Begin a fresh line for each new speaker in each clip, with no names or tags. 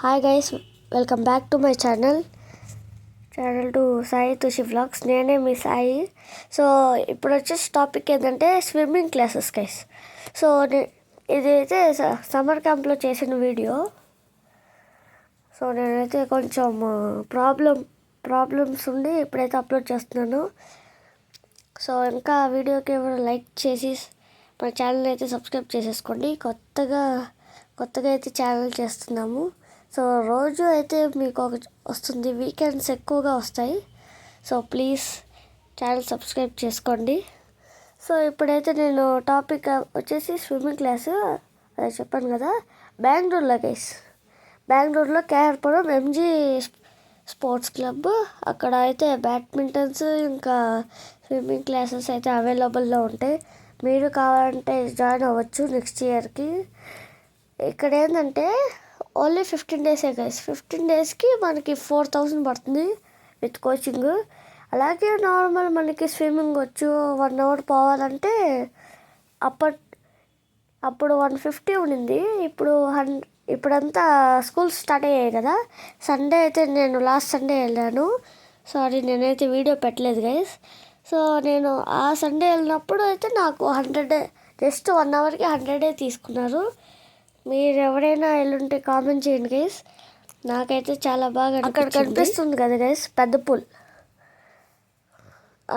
Hi guys, welcome back to my channel to Sai Tushi vlogs. నేనే మీ Sai. So ఇప్పుడు వచ్చేసి topic ఏంటంటే స్విమ్మింగ్ క్లాసెస్ గైస్. సో ఇదైతే సమ్మర్ క్యాంప్లో చేసిన వీడియో. సో నేనైతే కొంచెం ప్రాబ్లమ్స్ ఉండి ఇప్పుడైతే అప్లోడ్ చేస్తున్నాను. సో ఇంకా వీడియోకి ఎవరు లైక్ చేసి మన ఛానల్ అయితే సబ్స్క్రైబ్ చేసేసుకోండి. కొత్తగా అయితే ఛానల్ చేస్తున్నాము. సో రోజు అయితే మీకు వస్తుంది, వీకెండ్స్ ఎక్కువగా వస్తాయి. సో ప్లీజ్ ఛానల్ సబ్స్క్రైబ్ చేసుకోండి. సో ఇప్పుడైతే నేను టాపిక్ వచ్చేసి స్విమ్మింగ్ క్లాసు అదే చెప్పాను కదా, బెంగళూరులో గైస్. బెంగళూరులో కేఆర్పురం ఎంజీ స్పోర్ట్స్ క్లబ్, అక్కడ అయితే బ్యాడ్మింటన్స్ ఇంకా స్విమ్మింగ్ క్లాసెస్ అయితే అవైలబుల్లో ఉంటాయి. మీరు కావాలంటే జాయిన్ అవ్వచ్చు నెక్స్ట్ ఇయర్కి. ఇక్కడ ఏంటంటే ఓన్లీ 15 డేసే గైస్. 15 డేస్కి మనకి 4,000 పడుతుంది విత్ కోచింగ్. అలాగే నార్మల్ మనకి స్విమ్మింగ్ వచ్చు 1 అవర్ పోవాలంటే అప్పుడు 150 ఉండింది. ఇప్పుడంతా స్కూల్స్ స్టార్ట్ అయ్యాయి కదా. సండే అయితే నేను లాస్ట్ సండే వెళ్ళాను. సారీ, నేనైతే వీడియో పెట్టలేదు గైస్. సో నేను ఆ సండే వెళ్ళినప్పుడు అయితే నాకు 100 జస్ట్ 1 అవర్కి 100 తీసుకున్నారు. మీరు ఎవరైనా వెళ్ళుంటే కామెంట్ చేయండి గైస్. నాకైతే చాలా బాగా అక్కడ కనిపిస్తుంది కదా గైస్ పెద్ద పూల్.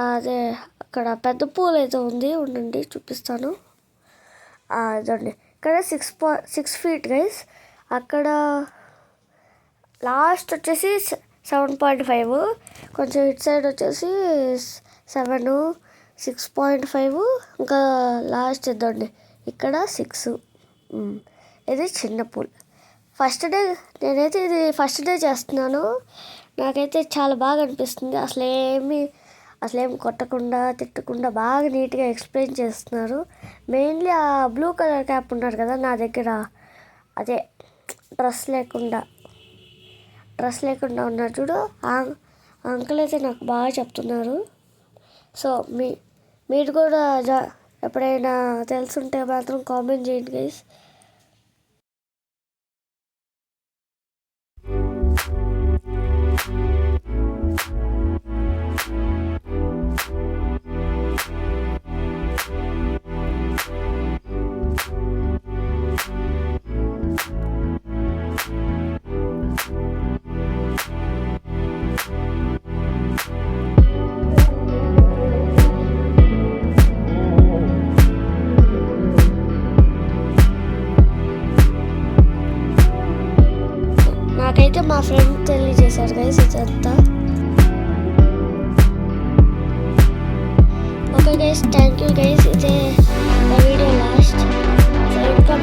అదే అక్కడ పెద్ద పూల్ అయితే ఉండండి చూపిస్తాను. అదండి ఇక్కడ 6 feet గైస్. అక్కడ లాస్ట్ వచ్చేసి 7.5, కొంచెం ఇటు సైడ్ వచ్చేసి 7, 6.5, ఇంకా లాస్ట్ ఇద్దండి ఇక్కడ 6. ఇది చిన్న పూల్. నేనైతే ఇది ఫస్ట్ డే చేస్తున్నాను. నాకైతే చాలా బాగా అనిపిస్తుంది. అసలేం కొట్టకుండా తిట్టకుండా బాగా నీట్గా ఎక్స్ప్లెయిన్ చేస్తున్నారు. మెయిన్లీ ఆ బ్లూ కలర్ క్యాప్ ఉన్నారు కదా నా దగ్గర, అదే డ్రెస్ లేకుండా ఉన్నారు చూడు, ఆ అంకుల్ అయితే నాకు బాగా చెప్తున్నారు. సో మీరు కూడా ఎప్పుడైనా తెలుసుంటే మాత్రం కామెంట్ చేయండి గైస్. నాకైతే మా ఫ్రెండ్ తెలియజేశారు గైస్ ఇదంతా. Okay guys, thank you guys. ఇదే వీడియో లాస్ట్. సో ఇంకా